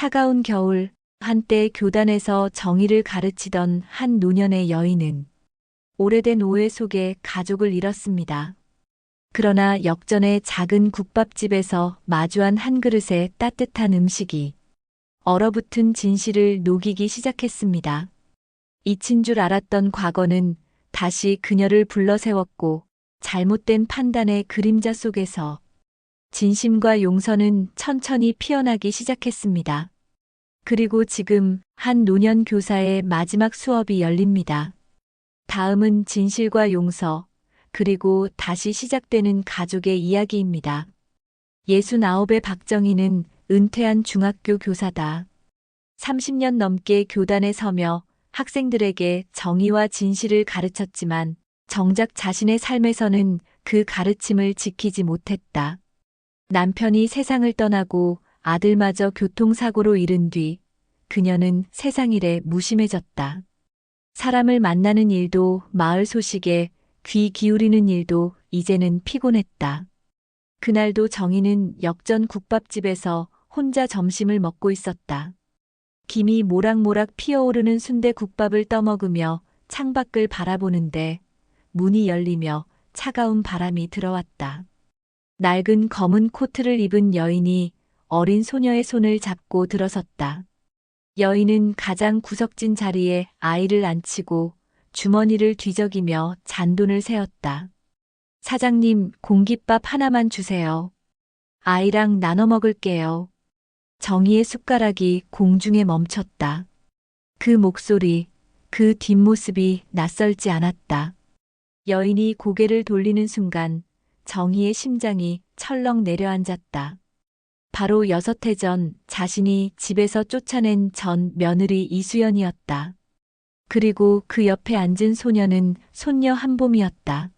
차가운 겨울, 한때 교단에서 정의를 가르치던 한 노년의 여인은 오래된 오해 속에 가족을 잃었습니다. 그러나 역전의 작은 국밥집에서 마주한 한 그릇의 따뜻한 음식이 얼어붙은 진실을 녹이기 시작했습니다. 잊힌 줄 알았던 과거는 다시 그녀를 불러세웠고 잘못된 판단의 그림자 속에서 진심과 용서는 천천히 피어나기 시작했습니다. 그리고 지금 한 노년 교사의 마지막 수업이 열립니다. 다음은 진실과 용서, 그리고 다시 시작되는 가족의 이야기입니다. 69의 박정희는 은퇴한 중학교 교사다. 30년 넘게 교단에 서며 학생들에게 정의와 진실을 가르쳤지만 정작 자신의 삶에서는 그 가르침을 지키지 못했다. 남편이 세상을 떠나고 아들마저 교통사고로 잃은 뒤 그녀는 세상 일에 무심해졌다. 사람을 만나는 일도 마을 소식에 귀 기울이는 일도 이제는 피곤했다. 그날도 정희는 역전 국밥집에서 혼자 점심을 먹고 있었다. 김이 모락모락 피어오르는 순대국밥을 떠먹으며 창밖을 바라보는데 문이 열리며 차가운 바람이 들어왔다. 낡은 검은 코트를 입은 여인이 어린 소녀의 손을 잡고 들어섰다. 여인은 가장 구석진 자리에 아이를 앉히고 주머니를 뒤적이며 잔돈을 세었다. 사장님, 공깃밥 하나만 주세요. 아이랑 나눠 먹을게요. 정희의 숟가락이 공중에 멈췄다. 그 목소리, 그 뒷모습이 낯설지 않았다. 여인이 고개를 돌리는 순간 정희의 심장이 철렁 내려앉았다. 바로 6해 전 자신이 집에서 쫓아낸 전 며느리 이수연이었다. 그리고 그 옆에 앉은 소녀는 손녀 한봄이었다.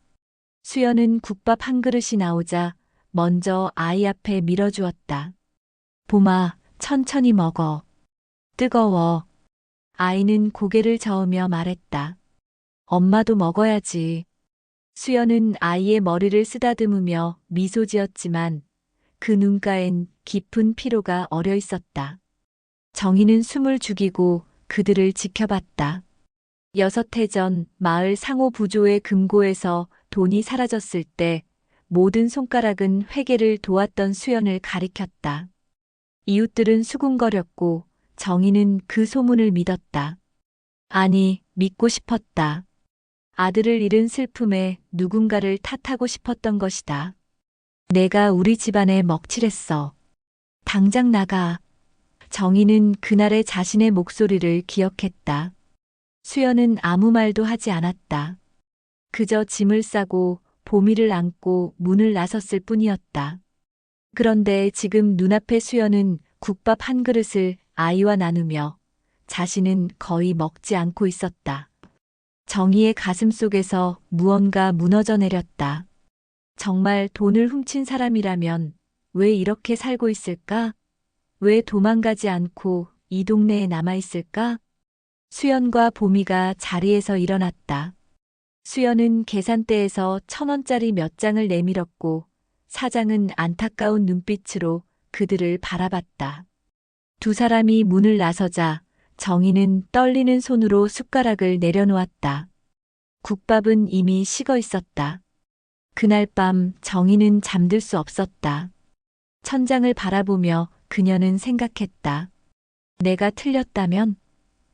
수연은 국밥 한 그릇이 나오자 먼저 아이 앞에 밀어주었다. 봄아, 천천히 먹어. 뜨거워. 아이는 고개를 저으며 말했다. 엄마도 먹어야지. 수연은 아이의 머리를 쓰다듬으며 미소 지었지만 그 눈가엔 깊은 피로가 어려 있었다. 정희는 숨을 죽이고 그들을 지켜봤다. 6해 전 마을 상호부조의 금고에서 돈이 사라졌을 때 모든 손가락은 회계를 도왔던 수연을 가리켰다. 이웃들은 수군거렸고 정희는 그 소문을 믿었다. 아니, 믿고 싶었다. 아들을 잃은 슬픔에 누군가를 탓하고 싶었던 것이다. 내가 우리 집안에 먹칠했어. 당장 나가. 정희는 그날의 자신의 목소리를 기억했다. 수연은 아무 말도 하지 않았다. 그저 짐을 싸고 보미를 안고 문을 나섰을 뿐이었다. 그런데 지금 눈앞의 수연은 국밥 한 그릇을 아이와 나누며 자신은 거의 먹지 않고 있었다. 정희의 가슴 속에서 무언가 무너져 내렸다. 정말 돈을 훔친 사람이라면 왜 이렇게 살고 있을까? 왜 도망가지 않고 이 동네에 남아있을까? 수연과 보미가 자리에서 일어났다. 수연은 계산대에서 1,000원짜리 몇 장을 내밀었고 사장은 안타까운 눈빛으로 그들을 바라봤다. 두 사람이 문을 나서자 정희는 떨리는 손으로 숟가락을 내려놓았다. 국밥은 이미 식어 있었다. 그날 밤 정희는 잠들 수 없었다. 천장을 바라보며 그녀는 생각했다. 내가 틀렸다면?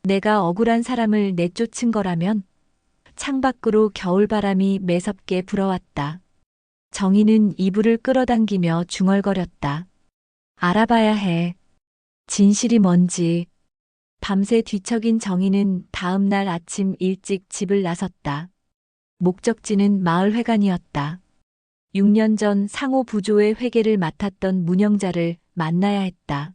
내가 억울한 사람을 내쫓은 거라면? 창밖으로 겨울바람이 매섭게 불어왔다. 정희는 이불을 끌어당기며 중얼거렸다. 알아봐야 해. 진실이 뭔지. 밤새 뒤척인 정희는 다음 날 아침 일찍 집을 나섰다. 목적지는 마을회관이었다. 6년 전 상호부조의 회계를 맡았던 문영자를 만나야 했다.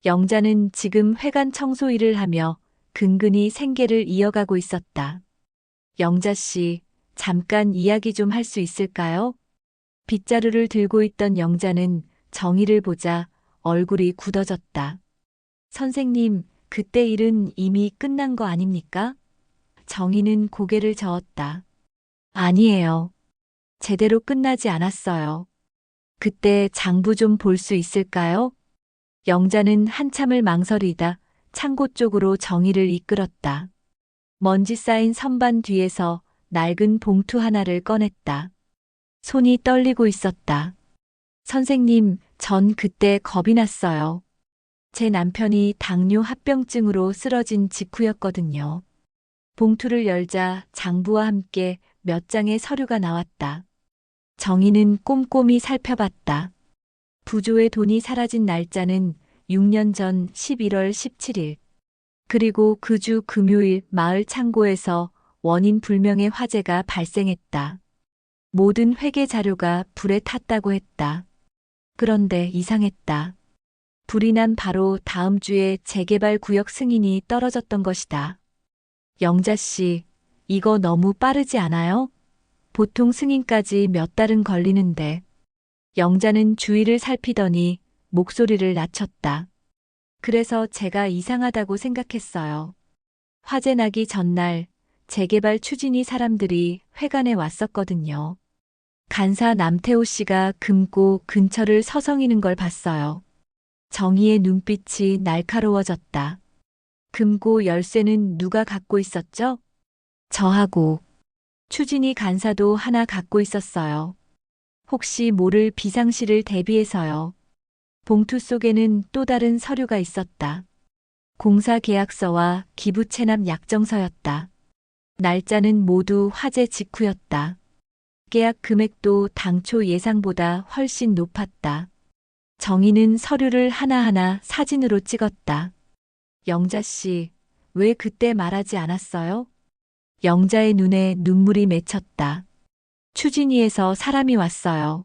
영자는 지금 회관 청소 일을 하며 근근히 생계를 이어가고 있었다. 영자 씨, 잠깐 이야기 좀 할 수 있을까요? 빗자루를 들고 있던 영자는 정희를 보자 얼굴이 굳어졌다. 선생님, 그때 일은 이미 끝난 거 아닙니까? 정희는 고개를 저었다. 아니에요. 제대로 끝나지 않았어요. 그때 장부 좀 볼 수 있을까요? 영자는 한참을 망설이다 창고 쪽으로 정희를 이끌었다. 먼지 쌓인 선반 뒤에서 낡은 봉투 하나를 꺼냈다. 손이 떨리고 있었다. 선생님, 전 그때 겁이 났어요. 제 남편이 당뇨 합병증으로 쓰러진 직후였거든요. 봉투를 열자 장부와 함께 몇 장의 서류가 나왔다. 정희는 꼼꼼히 살펴봤다. 부조의 돈이 사라진 날짜는 6년 전 11월 17일. 그리고 그 주 금요일 마을 창고에서 원인 불명의 화재가 발생했다. 모든 회계 자료가 불에 탔다고 했다. 그런데 이상했다. 불이 난 바로 다음 주에 재개발 구역 승인이 떨어졌던 것이다. 영자 씨, 이거 너무 빠르지 않아요? 보통 승인까지 몇 달은 걸리는데. 영자는 주위를 살피더니 목소리를 낮췄다. 그래서 제가 이상하다고 생각했어요. 화재 나기 전날 재개발 추진위 사람들이 회관에 왔었거든요. 간사 남태호 씨가 금고 근처를 서성이는 걸 봤어요. 정희의 눈빛이 날카로워졌다. 금고 열쇠는 누가 갖고 있었죠? 저하고. 추진위 간사도 하나 갖고 있었어요. 혹시 모를 비상시를 대비해서요. 봉투 속에는 또 다른 서류가 있었다. 공사 계약서와 기부 체납 약정서였다. 날짜는 모두 화재 직후였다. 계약 금액도 당초 예상보다 훨씬 높았다. 정희는 서류를 하나하나 사진으로 찍었다. 영자 씨, 왜 그때 말하지 않았어요? 영자의 눈에 눈물이 맺혔다. 추진위에서 사람이 왔어요.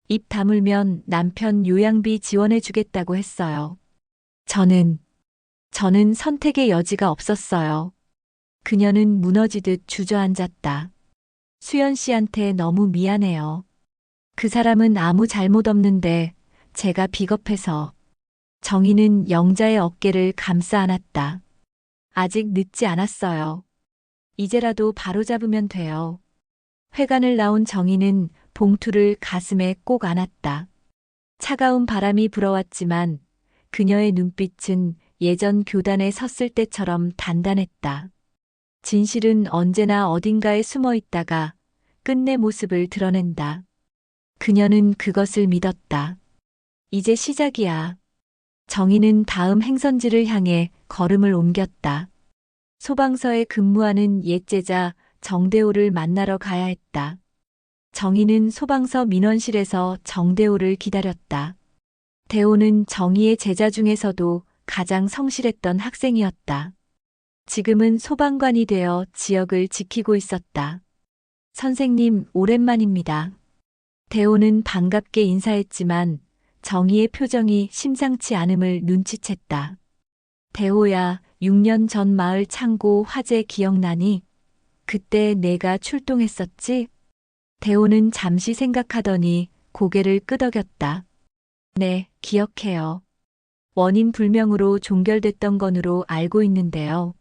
입 다물면 남편 요양비 지원해 주겠다고 했어요. 저는 선택의 여지가 없었어요. 그녀는 무너지듯 주저앉았다. 수연 씨한테 너무 미안해요. 그 사람은 아무 잘못 없는데 제가 비겁해서. 정희는 영자의 어깨를 감싸 안았다. 아직 늦지 않았어요. 이제라도 바로잡으면 돼요. 회관을 나온 정희는 봉투를 가슴에 꼭 안았다. 차가운 바람이 불어왔지만 그녀의 눈빛은 예전 교단에 섰을 때처럼 단단했다. 진실은 언제나 어딘가에 숨어 있다가 끝내 모습을 드러낸다. 그녀는 그것을 믿었다. 이제 시작이야. 정희는 다음 행선지를 향해 걸음을 옮겼다. 소방서에 근무하는 옛 제자 정대호를 만나러 가야 했다. 정희는 소방서 민원실에서 정대호를 기다렸다. 대호는 정희의 제자 중에서도 가장 성실했던 학생이었다. 지금은 소방관이 되어 지역을 지키고 있었다. 선생님, 오랜만입니다. 대호는 반갑게 인사했지만 정희의 표정이 심상치 않음을 눈치챘다. 대호야, 6년 전 마을 창고 화재 기억나니? 그때 내가 출동했었지? 대호는 잠시 생각하더니 고개를 끄덕였다. 네, 기억해요. 원인 불명으로 종결됐던 건으로 알고 있는데요.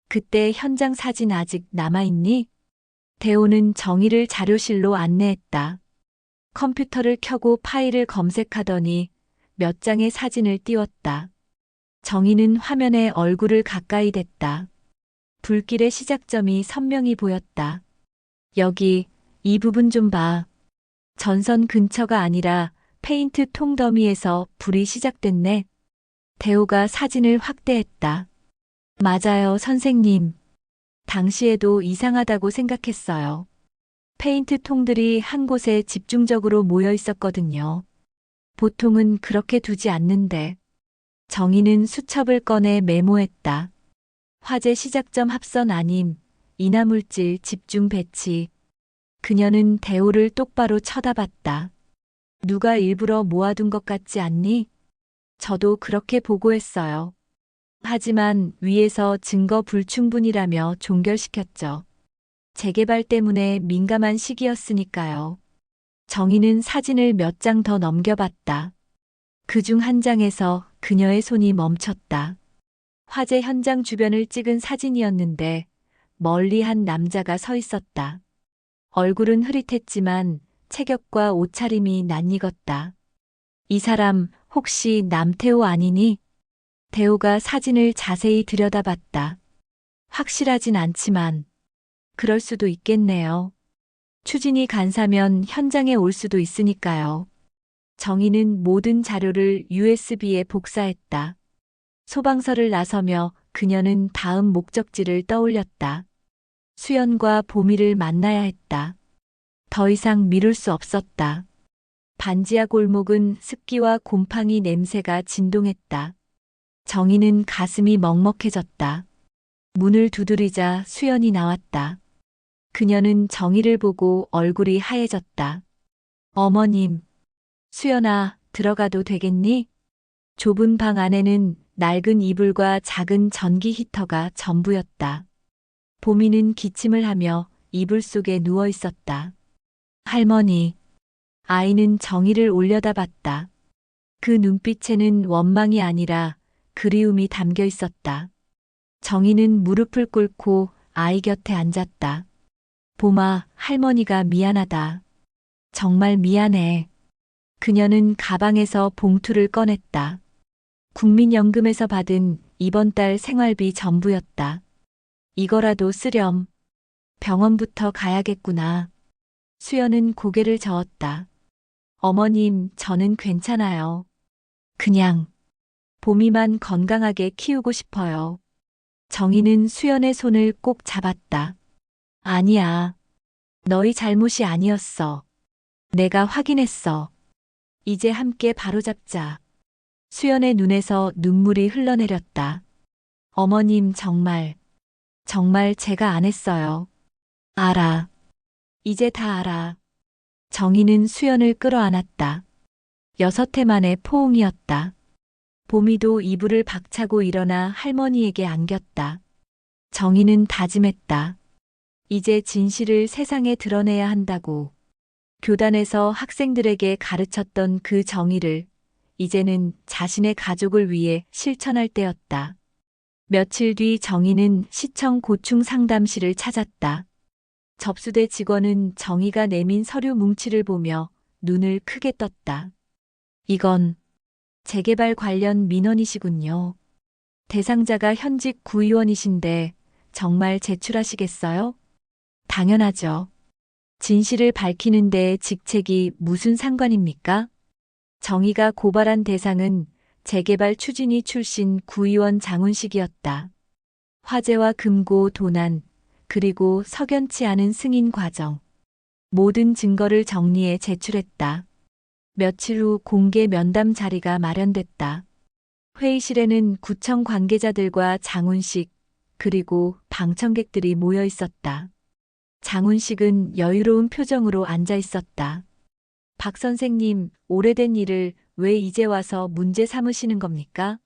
그때 현장 사진 아직 남아있니? 대호는 정희를 자료실로 안내했다. 컴퓨터를 켜고 파일을 검색하더니 몇 장의 사진을 띄웠다. 정희는 화면에 얼굴을 가까이 댔다. 불길의 시작점이 선명히 보였다. 여기, 이 부분 좀 봐. 전선 근처가 아니라 페인트 통 더미에서 불이 시작됐네. 대호가 사진을 확대했다. 맞아요, 선생님. 당시에도 이상하다고 생각했어요. 페인트 통들이 한 곳에 집중적으로 모여 있었거든요. 보통은 그렇게 두지 않는데. 정희는 수첩을 꺼내 메모했다. 화재 시작점 합선 아님, 인화물질 집중 배치. 그녀는 대호를 똑바로 쳐다봤다. 누가 일부러 모아둔 것 같지 않니? 저도 그렇게 보고했어요. 하지만 위에서 증거 불충분이라며 종결시켰죠. 재개발 때문에 민감한 시기였으니까요. 정희는 사진을 몇 장 더 넘겨봤다. 그중 한 장에서 그녀의 손이 멈췄다. 화재 현장 주변을 찍은 사진이었는데 멀리 한 남자가 서 있었다. 얼굴은 흐릿했지만 체격과 옷차림이 낯익었다. 이 사람 혹시 남태호 아니니? 태호가 사진을 자세히 들여다봤다. 확실하진 않지만 그럴 수도 있겠네요. 추진이 간사면 현장에 올 수도 있으니까요. 정희는 모든 자료를 USB에 복사했다. 소방서를 나서며 그녀는 다음 목적지를 떠올렸다. 수연과 보미를 만나야 했다. 더 이상 미룰 수 없었다. 반지하 골목은 습기와 곰팡이 냄새가 진동했다. 정희는 가슴이 먹먹해졌다. 문을 두드리자 수연이 나왔다. 그녀는 정희를 보고 얼굴이 하얘졌다. 어머님, 수연아, 들어가도 되겠니? 좁은 방 안에는 낡은 이불과 작은 전기 히터가 전부였다. 보미는 기침을 하며 이불 속에 누워 있었다. 할머니. 아이는 정희를 올려다봤다. 그 눈빛에는 원망이 아니라 그리움이 담겨 있었다. 정희는 무릎을 꿇고 아이 곁에 앉았다. 봄아, 할머니가 미안하다. 정말 미안해. 그녀는 가방에서 봉투를 꺼냈다. 국민연금에서 받은 이번 달 생활비 전부였다. 이거라도 쓰렴. 병원부터 가야겠구나. 수연은 고개를 저었다. 어머님, 저는 괜찮아요. 그냥 봄이만 건강하게 키우고 싶어요. 정희는 수연의 손을 꼭 잡았다. 아니야. 너희 잘못이 아니었어. 내가 확인했어. 이제 함께 바로잡자. 수연의 눈에서 눈물이 흘러내렸다. 어머님, 정말 제가 안 했어요. 알아. 이제 다 알아. 정희는 수연을 끌어안았다. 6해 만의 포옹이었다. 봄이도 이불을 박차고 일어나 할머니에게 안겼다. 정희는 다짐했다. 이제 진실을 세상에 드러내야 한다고. 교단에서 학생들에게 가르쳤던 그 정의를 이제는 자신의 가족을 위해 실천할 때였다. 며칠 뒤 정희는 시청 고충 상담실을 찾았다. 접수대 직원은 정희가 내민 서류 뭉치를 보며 눈을 크게 떴다. 이건 재개발 관련 민원이시군요. 대상자가 현직 구의원이신데 정말 제출하시겠어요? 당연하죠. 진실을 밝히는 데 직책이 무슨 상관입니까? 정희가 고발한 대상은 재개발 추진위 출신 구의원 장훈식이었다. 화재와 금고 도난, 그리고 석연치 않은 승인 과정. 모든 증거를 정리해 제출했다. 며칠 후 공개 면담 자리가 마련됐다. 회의실에는 구청 관계자들과 장훈식, 그리고 방청객들이 모여 있었다. 장훈식은 여유로운 표정으로 앉아 있었다. 박 선생님, 오래된 일을 왜 이제 와서 문제 삼으시는 겁니까?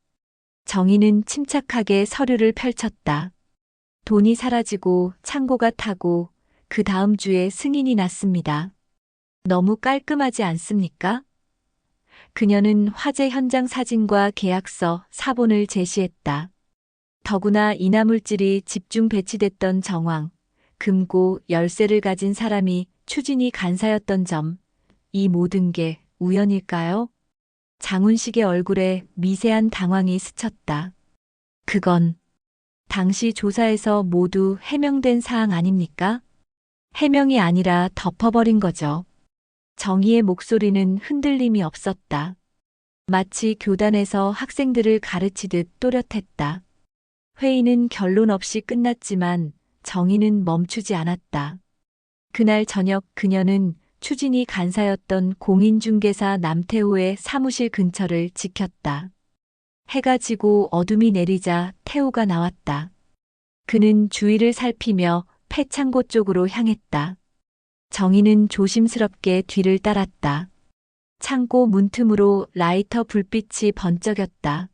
정희는 침착하게 서류를 펼쳤다. 돈이 사라지고 창고가 타고 그 다음 주에 승인이 났습니다. 너무 깔끔하지 않습니까? 그녀는 화재 현장 사진과 계약서, 사본을 제시했다. 더구나 인화물질이 집중 배치됐던 정황, 금고, 열쇠를 가진 사람이 추진이 간사였던 점, 이 모든 게 우연일까요? 장훈식의 얼굴에 미세한 당황이 스쳤다. 그건 당시 조사에서 모두 해명된 사항 아닙니까? 해명이 아니라 덮어버린 거죠. 정희의 목소리는 흔들림이 없었다. 마치 교단에서 학생들을 가르치듯 또렷했다. 회의는 결론 없이 끝났지만 정희는 멈추지 않았다. 그날 저녁 그녀는 추진이 간사였던 공인중개사 남태호의 사무실 근처를 지켰다. 해가 지고 어둠이 내리자 태호가 나왔다. 그는 주위를 살피며 폐창고 쪽으로 향했다. 정희는 조심스럽게 뒤를 따랐다. 창고 문틈으로 라이터 불빛이 번쩍였다.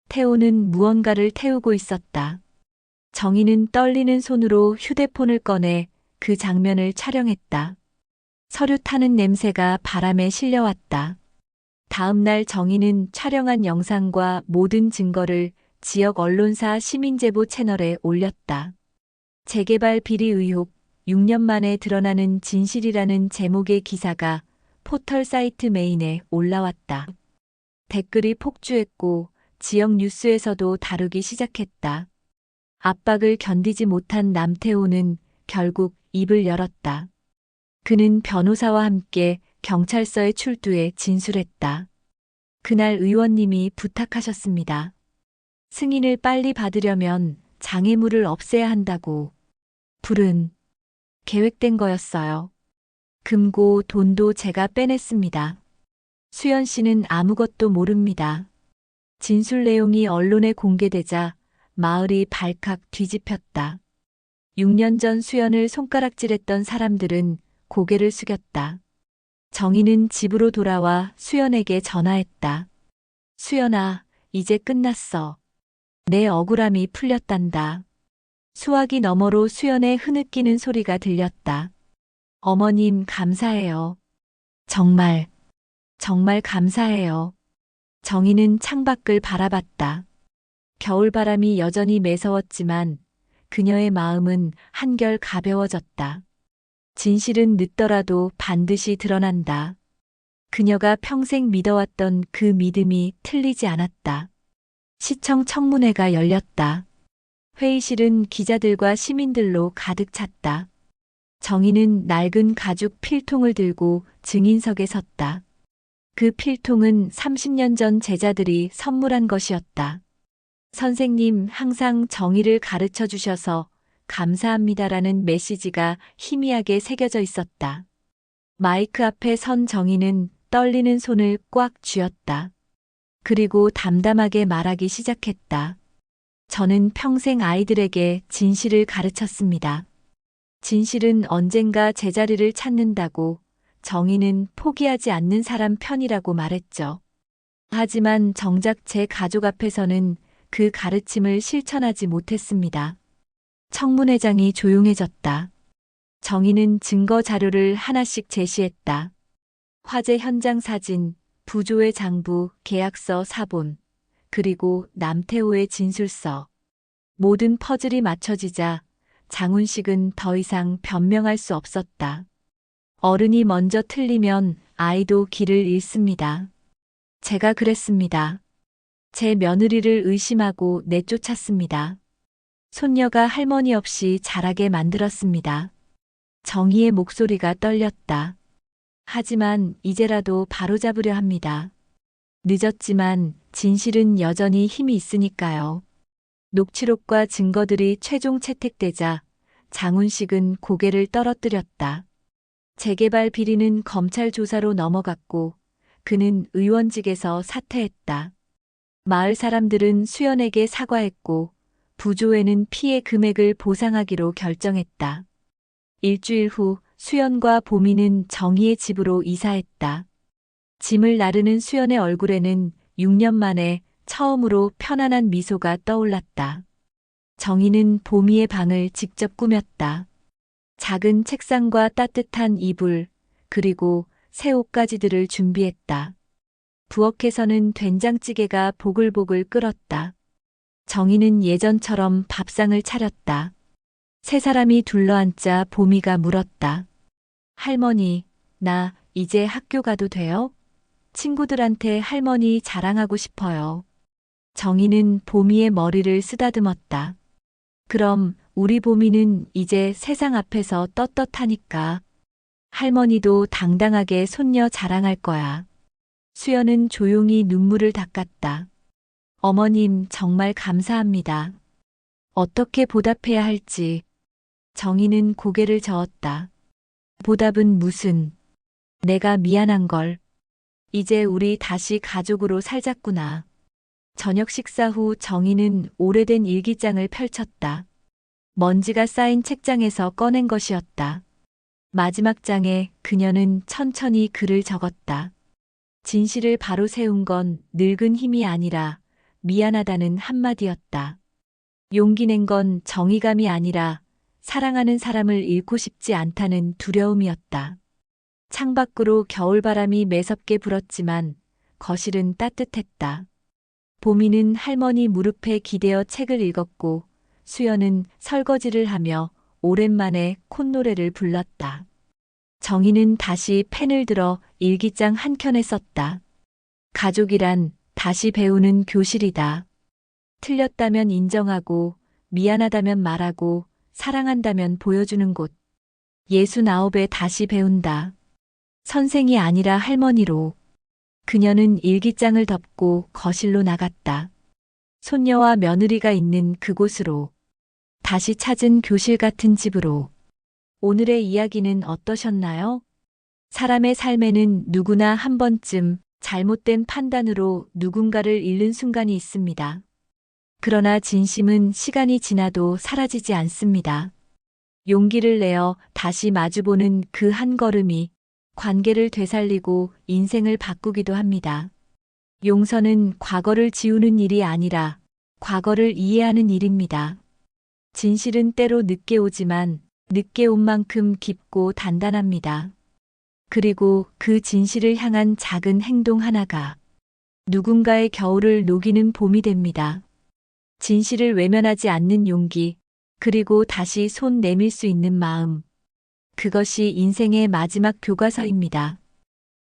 태호는 무언가를 태우고 있었다. 정희는 떨리는 손으로 휴대폰을 꺼내 그 장면을 촬영했다. 서류 타는 냄새가 바람에 실려왔다. 다음 날 정희는 촬영한 영상과 모든 증거를 지역 언론사 시민제보 채널에 올렸다. 재개발 비리 의혹, 6년 만에 드러나는 진실이라는 제목의 기사가 포털 사이트 메인에 올라왔다. 댓글이 폭주했고 지역 뉴스에서도 다루기 시작했다. 압박을 견디지 못한 남태호는 결국 입을 열었다. 그는 변호사와 함께 경찰서에 출두해 진술했다. 그날 의원님이 부탁하셨습니다. 승인을 빨리 받으려면 장애물을 없애야 한다고. 불은 계획된 거였어요. 금고 돈도 제가 빼냈습니다. 수연 씨는 아무것도 모릅니다. 진술 내용이 언론에 공개되자 마을이 발칵 뒤집혔다. 6년 전 수연을 손가락질했던 사람들은 고개를 숙였다. 정희는 집으로 돌아와 수연에게 전화했다. 수연아, 이제 끝났어. 내 억울함이 풀렸단다. 수화기 너머로 수연의 흐느끼는 소리가 들렸다. 어머님 감사해요. 정말 감사해요. 정희는 창밖을 바라봤다. 겨울바람이 여전히 매서웠지만 그녀의 마음은 한결 가벼워졌다. 진실은 늦더라도 반드시 드러난다. 그녀가 평생 믿어왔던 그 믿음이 틀리지 않았다. 시청 청문회가 열렸다. 회의실은 기자들과 시민들로 가득 찼다. 정희는 낡은 가죽 필통을 들고 증인석에 섰다. 그 필통은 30년 전 제자들이 선물한 것이었다. 선생님 항상 정의를 가르쳐 주셔서 감사합니다라는 메시지가 희미하게 새겨져 있었다. 마이크 앞에 선 정희는 떨리는 손을 꽉 쥐었다. 그리고 담담하게 말하기 시작했다. 저는 평생 아이들에게 진실을 가르쳤습니다. 진실은 언젠가 제자리를 찾는다고 정희는 포기하지 않는 사람 편이라고 말했죠. 하지만 정작 제 가족 앞에서는 그 가르침을 실천하지 못했습니다. 청문회장이 조용해졌다. 정희는 증거 자료를 하나씩 제시했다. 화재 현장 사진, 부조의 장부, 계약서 사본, 그리고 남태호의 진술서. 모든 퍼즐이 맞춰지자 장훈식은 더 이상 변명할 수 없었다. 어른이 먼저 틀리면 아이도 길을 잃습니다. 제가 그랬습니다. 제 며느리를 의심하고 내쫓았습니다. 손녀가 할머니 없이 자라게 만들었습니다. 정희의 목소리가 떨렸다. 하지만 이제라도 바로잡으려 합니다. 늦었지만 진실은 여전히 힘이 있으니까요. 녹취록과 증거들이 최종 채택되자 장훈식은 고개를 떨어뜨렸다. 재개발 비리는 검찰 조사로 넘어갔고 그는 의원직에서 사퇴했다. 마을 사람들은 수연에게 사과했고 부조에는 피해 금액을 보상하기로 결정했다. 일주일 후 수연과 보미는 정희의 집으로 이사했다. 짐을 나르는 수연의 얼굴에는 6년 만에 처음으로 편안한 미소가 떠올랐다. 정희는 보미의 방을 직접 꾸몄다. 작은 책상과 따뜻한 이불, 그리고 새 옷가지들을 준비했다. 부엌에서는 된장찌개가 보글보글 끓었다. 정희는 예전처럼 밥상을 차렸다. 세 사람이 둘러앉자 보미가 물었다. 할머니, 나 이제 학교 가도 돼요? 친구들한테 할머니 자랑하고 싶어요. 정희는 보미의 머리를 쓰다듬었다. 그럼 우리 보미는 이제 세상 앞에서 떳떳하니까. 할머니도 당당하게 손녀 자랑할 거야. 수연은 조용히 눈물을 닦았다. 어머님 정말 감사합니다. 어떻게 보답해야 할지. 정희는 고개를 저었다. 보답은 무슨. 내가 미안한 걸. 이제 우리 다시 가족으로 살자꾸나. 저녁 식사 후 정희는 오래된 일기장을 펼쳤다. 먼지가 쌓인 책장에서 꺼낸 것이었다. 마지막 장에 그녀는 천천히 글을 적었다. 진실을 바로 세운 건 늙은 힘이 아니라 미안하다는 한마디였다. 용기 낸 건 정의감이 아니라 사랑하는 사람을 잃고 싶지 않다는 두려움이었다. 창밖으로 겨울바람이 매섭게 불었지만 거실은 따뜻했다. 보미는 할머니 무릎에 기대어 책을 읽었고 수연은 설거지를 하며 오랜만에 콧노래를 불렀다. 정희는 다시 펜을 들어 일기장 한 켠에 썼다. 가족이란 다시 배우는 교실이다. 틀렸다면 인정하고, 미안하다면 말하고, 사랑한다면 보여주는 곳. 69에 다시 배운다. 선생이 아니라 할머니로. 그녀는 일기장을 덮고 거실로 나갔다. 손녀와 며느리가 있는 그곳으로. 다시 찾은 교실 같은 집으로. 오늘의 이야기는 어떠셨나요? 사람의 삶에는 누구나 한 번쯤 잘못된 판단으로 누군가를 잃는 순간이 있습니다. 그러나 진심은 시간이 지나도 사라지지 않습니다. 용기를 내어 다시 마주보는 그 한 걸음이 관계를 되살리고 인생을 바꾸기도 합니다. 용서는 과거를 지우는 일이 아니라 과거를 이해하는 일입니다. 진실은 때로 늦게 오지만 늦게 온 만큼 깊고 단단합니다. 그리고 그 진실을 향한 작은 행동 하나가 누군가의 겨울을 녹이는 봄이 됩니다. 진실을 외면하지 않는 용기, 그리고 다시 손 내밀 수 있는 마음. 그것이 인생의 마지막 교과서입니다.